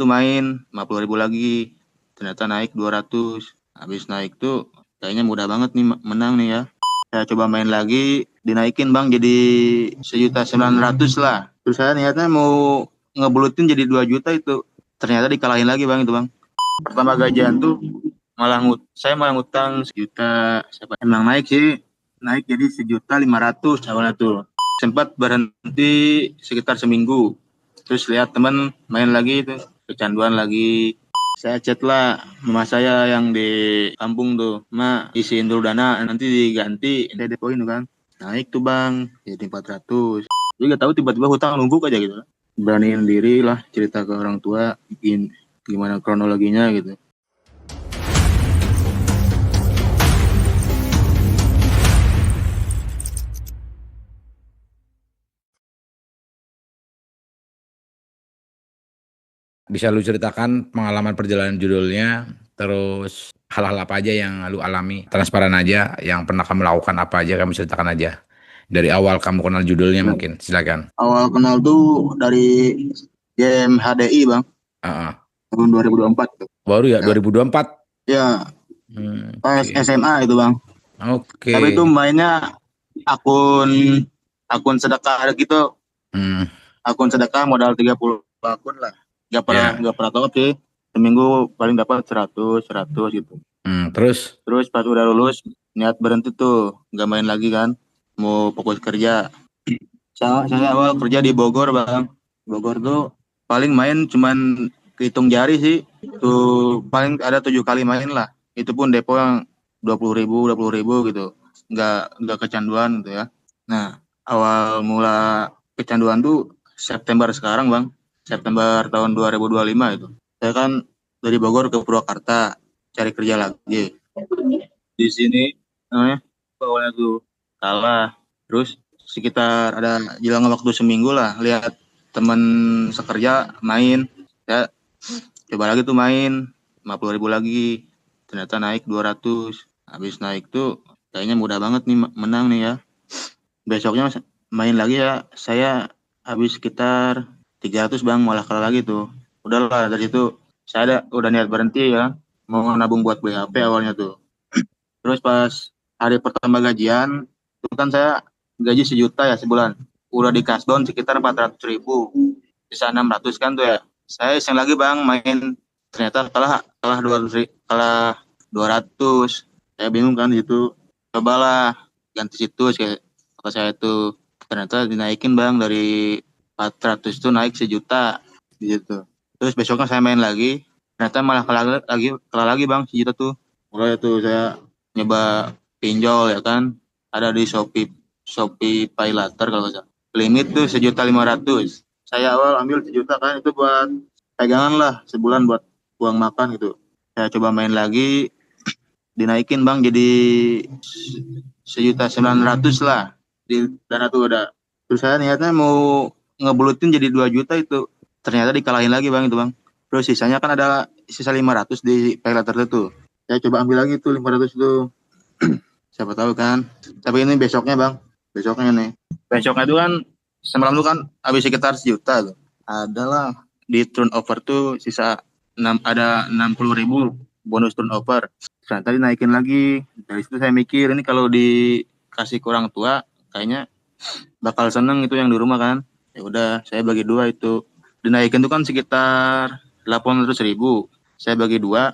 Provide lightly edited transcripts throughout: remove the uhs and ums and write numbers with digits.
tuh main 50.000 lagi, ternyata naik 200. Habis naik tuh kayaknya mudah banget nih menang nih ya. Saya coba main lagi, dinaikin bang jadi 1.900.000 lah. Terus saya niatnya mau ngebulutin jadi 2 juta itu. Ternyata dikalahin lagi bang itu bang. Pertama gajian tuh saya malah ngutang 1 juta. Emang naik sih, naik jadi 1.500.000 awalnya tuh. Sempat berhenti sekitar seminggu. Terus lihat teman main lagi itu, kecanduan lagi. Saya chat lah mama saya yang di kampung tuh, ma isiin dulu dana nanti diganti saya depoin tuh kan. Naik tuh bang jadi 400. Jadi gak tahu tiba-tiba hutang numpuk aja gitu. Beraniin diri lah cerita ke orang tua gimana kronologinya gitu. Bisa lu ceritakan pengalaman perjalanan judulnya, terus hal-hal apa aja yang lu alami, transparan aja, yang pernah kamu lakukan apa aja, kamu ceritakan aja. Dari awal kamu kenal judulnya Nah, mungkin, silakan. awal kenal tuh dari game HDI bang, Ah, ah. tahun 2024 tuh. Baru ya, Ya, 2024? ya pas Oke. SMA itu bang. Tapi itu Oke. mainnya akun akun sedekah gitu, Hmm, akun sedekah modal 30 akun lah. ya. Gak pernah top sih. Seminggu paling dapat 100 gitu. Terus? Terus pas udah lulus niat berhenti tuh, nggak main lagi kan. Mau fokus kerja. Saya awal kerja di Bogor bang. Bogor tuh paling main cuman kehitung jari sih. Tuh paling ada 7 kali main lah. Itu pun depo yang 20.000 gitu. Nggak kecanduan gitu ya. Nah awal mula kecanduan tuh September sekarang bang. September tahun 2025 itu. Saya kan dari Bogor ke Purwakarta cari kerja lagi. Di sini namanya awalnya tuh kalah. Terus sekitar ada jelang waktu seminggu lah lihat teman sekerja main, ya coba lagi tuh main 50.000 lagi, ternyata naik 200. Habis naik tuh kayaknya mudah banget nih menang nih ya. Besoknya main lagi ya, saya habis sekitar 300 bang, malah kalah lagi tuh. Udahlah dari itu udah niat berhenti ya, mau nabung buat beli HP awalnya tuh. Terus pas hari pertama gajian, itu kan saya gaji 1 juta ya sebulan. Udah di kasdon sekitar 400.000. Bisa 600 kan tuh ya. Saya iseng lagi bang main. Ternyata kalah 200, kalah 200. Saya bingung kan di situ. Cobalah ganti situs kayak kata saya itu. Ternyata dinaikin bang dari 400 itu naik 1 juta di situ. Terus besoknya saya main lagi. Ternyata malah kalah lagi bang 1 juta tuh. Mulai tuh saya nyoba pinjol ya kan, ada di Shopee Pay Later kalau nggak salah, limit tuh 1.500.000. Saya awal ambil 1 juta kan, itu buat pegangan lah sebulan buat uang makan gitu. Saya coba main lagi, dinaikin bang jadi 1.900.000 lah di dana tuh ada. Terus saya niatnya mau ngebulutin jadi 2 juta itu, ternyata dikalahin lagi bang itu bang. Terus sisanya kan ada sisa 500 di Pay Later itu, saya coba ambil lagi tuh 500 itu. Siapa tahu kan. Tapi ini besoknya bang. Besoknya nih. Besoknya itu kan semalam itu kan habis sekitar 1 juta tuh. Adalah di turnover tuh sisa ada 60.000 bonus turnover. Ternyata dinaikin lagi. Dari situ saya mikir ini kalau dikasih ke orang tua kayaknya bakal seneng itu yang di rumah kan. Ya udah saya bagi dua itu. Dinaikin tuh kan sekitar 800.000. Saya bagi dua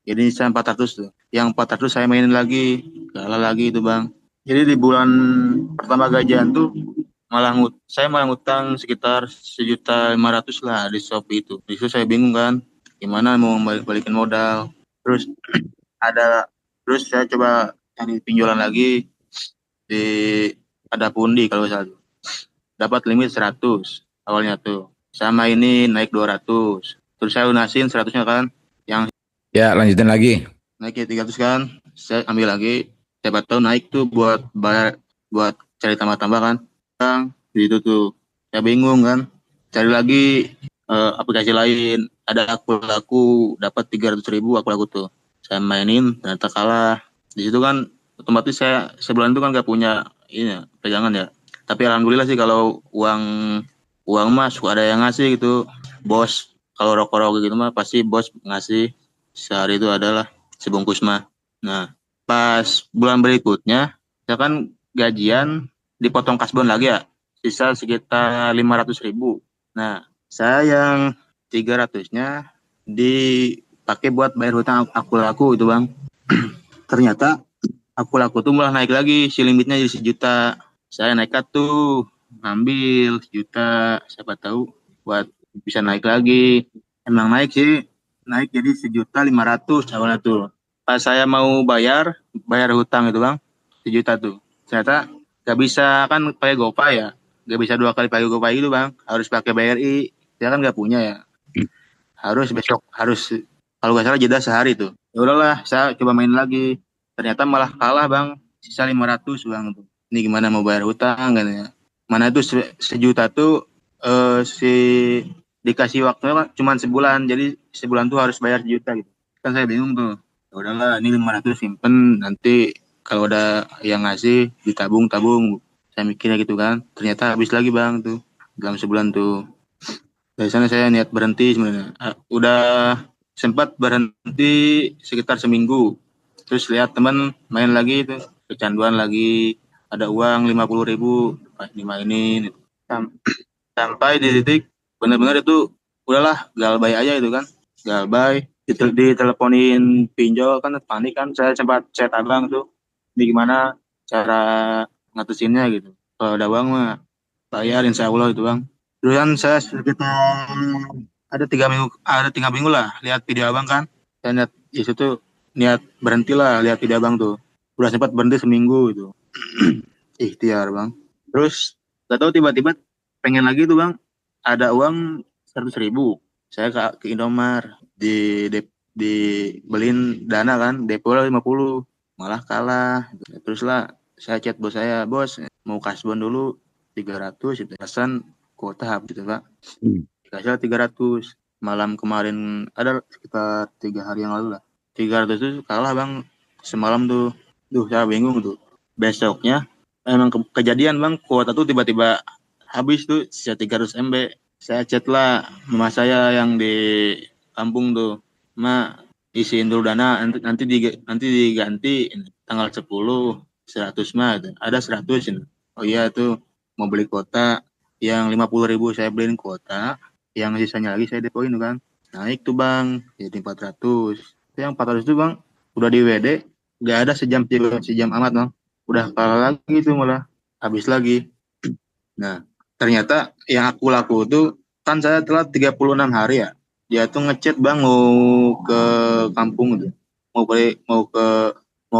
jadi saya 400 tuh. Yang 400 saya mainin lagi. Kalah lagi itu bang. Jadi di bulan pertama gajian tuh saya malah ngutang sekitar 1.500.000 lah di Shopee itu. Di situ saya bingung kan. Gimana mau balikin modal. Terus ada terus saya coba cari pinjaman lagi di ada Pundi kalau nggak salah. Dapat limit 100 awalnya tuh. Sama ini naik 200. Terus saya lunasin 100-nya kan. Yang Ya, lanjutin lagi. naik ke 300 kan, saya ambil lagi, siapa tahu naik tuh buat bayar, buat cari tambah-tambah kan. Di situ tuh saya bingung kan, cari lagi aplikasi lain, ada aku dapat 300.000 aku tuh, saya mainin ternyata kalah. Di situ kan otomatis saya sebulan itu kan gak punya ini ya, pegangan ya. Tapi alhamdulillah sih kalau uang uang mas ada yang ngasih gitu, bos kalau rokok-rokok gitu mah pasti bos ngasih sehari itu adalah sebungkus mah. Nah, pas bulan berikutnya, misalkan gajian dipotong kasbon lagi ya, sisa sekitar 500.000. Nah, saya yang 300-nya dipakai buat bayar hutang aku laku itu bang. Ternyata aku laku tuh malah naik lagi, si limitnya jadi 1 juta. Saya nekat tuh ngambil 1 juta, siapa tahu buat bisa naik lagi. Emang naik sih, naik jadi 1.500.000 awalnya tuh. Pas saya mau bayar hutang itu bang, 1 juta tuh. Ternyata gak bisa kan pakai GoPay ya, gak bisa 2 kali pakai GoPay gitu bang, harus pakai BRI. Saya kan gak punya ya, harus besok, harus kalau gak salah jeda sehari tuh. Ya udahlah, saya coba main lagi. Ternyata malah kalah bang, sisa 500 bang tuh. Ini gimana mau bayar hutang kan ya? Mana itu 1 juta tuh si dikasih waktunya kan cuma sebulan, jadi sebulan tuh harus bayar 1 juta gitu. Kan saya bingung tuh. Ya udahlah, ini 500 simpen, nanti kalau ada yang ngasih ditabung-tabung. Saya mikirnya gitu kan. Ternyata habis lagi bang tuh dalam sebulan tuh. Dari sana saya niat berhenti sebenarnya. Udah sempat berhenti sekitar seminggu. Terus lihat teman main lagi itu, kecanduan lagi, ada uang 50.000 dimainin. Sampai di titik benar-benar itu udahlah galbay aja itu kan, galbay. Diteleponin pinjol kan panik kan, saya sempat chat abang tuh, ini gimana cara ngatasinnya gitu. Kalau ada uang mah bayar insya Allah itu bang. Dulu kan saya sekitar ada 3 minggu lah lihat video abang kan. Saya niat di situ, niat berhenti lah lihat video abang tuh. Udah sempat berhenti seminggu itu. Ikhtiar bang. Terus gak tahu tiba-tiba pengen lagi tuh bang. Ada uang 100.000. Saya ke Indomar dibeliin dana kan, depo 50, malah kalah. Terus lah saya chat bos saya, bos mau kasbon dulu 300 itu, pesan kuota habis gitu pak. Dikasih 300. Malam kemarin ada sekitar 3 hari yang lalu lah, 300 itu kalah bang semalam tuh. Duh saya bingung tuh. Besoknya emang kejadian bang, kuota tuh tiba-tiba habis tuh sisa 300 MB. Saya chat lah mama saya yang di kampung tuh, ma isiin dulu dana, nanti diganti tanggal 10 100 mah ada 100 ini. Oh iya tuh mau beli kuota, yang 50.000 saya beliin kuota, yang sisanya lagi saya depoin tuh kan. Naik tuh bang jadi 400. Yang 400 tuh bang udah di WD, gak ada sejam amat bang, udah kalah lagi tuh, malah habis lagi. Nah ternyata yang aku laku tuh, kan saya telat 36 hari ya, dia tuh ngechat bang mau ke kampung gitu, mau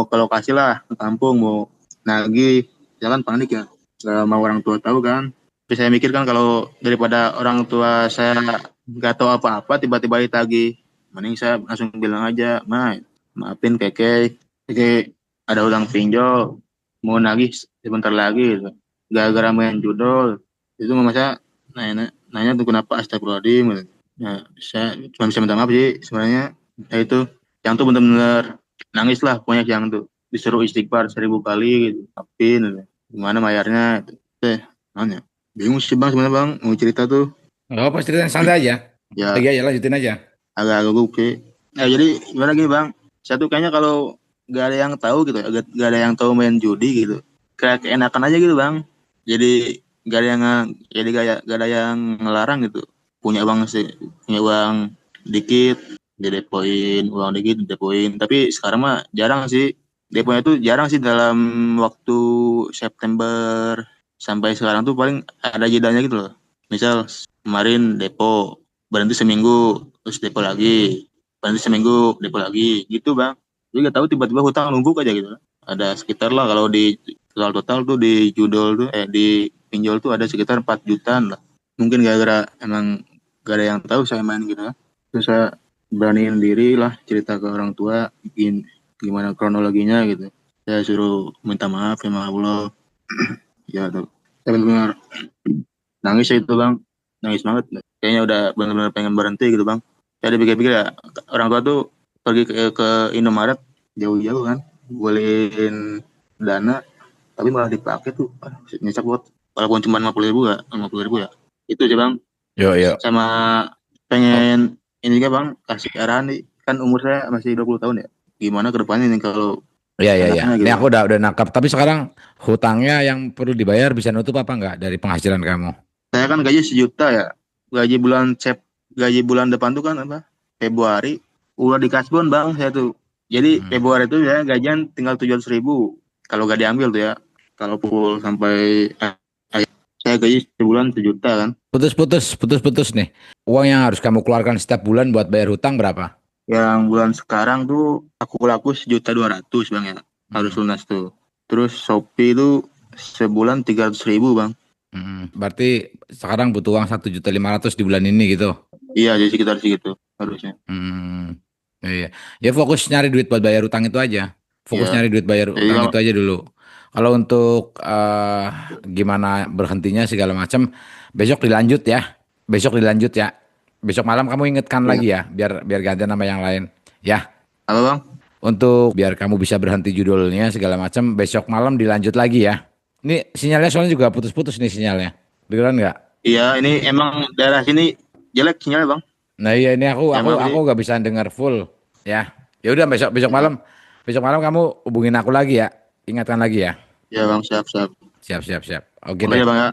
ke lokasi lah, ke kampung mau nagih. Jalan panik ya, gak mau orang tua tahu kan. Terus saya mikir kan kalau daripada orang tua saya nggak tahu apa-apa tiba-tiba ditagih, mending saya langsung bilang aja, ma maafin keke ada utang pinjol, mau nagih sebentar lagi gitu. Gara-gara main judol itu mama saya nanya tuh kenapa, astagfirullahaladzim gitu. Ya, saya cuma bisa minta maaf sih sebenarnya. Ya itu, yang tuh bener-bener nangis lah pokoknya, yang tuh disuruh istighfar 1.000 kali gitu, maafin gitu. Gimana bayarnya gitu. Nanya bingung sih bang sebenarnya bang mau cerita tuh. Nggak apa, cerita yang santai aja. Ya Lagi aja, lanjutin aja. agak gugup sih. Nah jadi gimana gini bang, saya tuh kayaknya kalau gak ada yang tahu gitu, gak ada yang tahu main judi gitu, kayak keenakan aja gitu bang. Jadi gak ada yang gak ada yang ngelarang gitu. Punya uang dikit didepoin, uang dikit didepoin. Tapi sekarang mah jarang sih, deponya tuh jarang sih. Dalam waktu September sampai sekarang tuh paling ada jedanya gitu loh. Misal kemarin depo berhenti seminggu, terus depo lagi, berhenti seminggu, depo lagi, gitu bang. Jadi nggak tahu tiba-tiba hutang numpuk aja gitu. Ada sekitar lah kalau di total tuh di judol tuh di pinjol tuh ada sekitar 4 jutaan lah. Mungkin gara-gara emang gak ada yang tahu saya main gitu kan. Terus saya beraniin diri lah cerita ke orang tua gimana kronologinya gitu. Saya suruh minta maaf sama Allah. Ya tuh. Saya benar-benar nangis ya itu bang, nangis banget. Kayaknya udah benar-benar pengen berhenti gitu bang. Saya dipikir-pikir ya, orang tua tuh pergi ke Indomaret jauh-jauh kan, bolehin dana, tapi malah dipakai tuh. Nyesek buat, walaupun cuma 50.000 ya, 50.000 ya. Itu sih bang. Yo, yo. Sama pengen ini juga bang, kasih arahan nih. Kan umur saya masih 20 tahun ya. Gimana ke depannya nih kalau Iya, iya, iya. enaknya Ini gitu aku bang. udah nangkap. Tapi sekarang hutangnya yang perlu dibayar bisa nutup apa enggak dari penghasilan kamu? Saya kan gaji 1 juta ya. Gaji bulan gaji bulan depan tuh kan apa? Februari. Udah di kasbon bang saya tuh. Jadi Hmm. Februari itu ya gajian tinggal 700 ribu. Kalau gak diambil tuh ya. Kalau pukul sampai saya gaji sebulan 1 juta kan. Putus nih. Uang yang harus kamu keluarkan setiap bulan buat bayar hutang berapa? Yang bulan sekarang tuh aku laku 1.200.000 bang ya. Harus Hmm. lunas tuh. Terus Shopee itu sebulan 300 ribu bang. Berarti sekarang butuh uang 1.500.000 di bulan ini gitu. Iya jadi sekitar segitu harusnya. Hmm. Iya. Ya fokus nyari duit buat bayar hutang itu aja. Fokus Iya. nyari duit bayar Jadi hutang kalau itu aja dulu. Kalau untuk gimana berhentinya segala macam, besok dilanjut ya. Besok dilanjut ya. Besok malam kamu ingetkan ya, lagi ya, biar biar gak ada nama yang lain. Ya. apa bang? Untuk biar kamu bisa berhenti judulnya segala macam, besok malam dilanjut lagi ya. Ini sinyalnya soalnya juga putus-putus nih sinyalnya. Dengeran nggak? Iya ini emang daerah sini jelek sinyalnya bang. Nah iya ini aku Ya aku maaf aku sih. nggak bisa dengar full ya. Ya udah besok Ya, besok malam kamu hubungin aku lagi ya. Ingatkan lagi ya. ya bang siap siap. Siap siap siap. Oke Makasih deh. ya bang ya.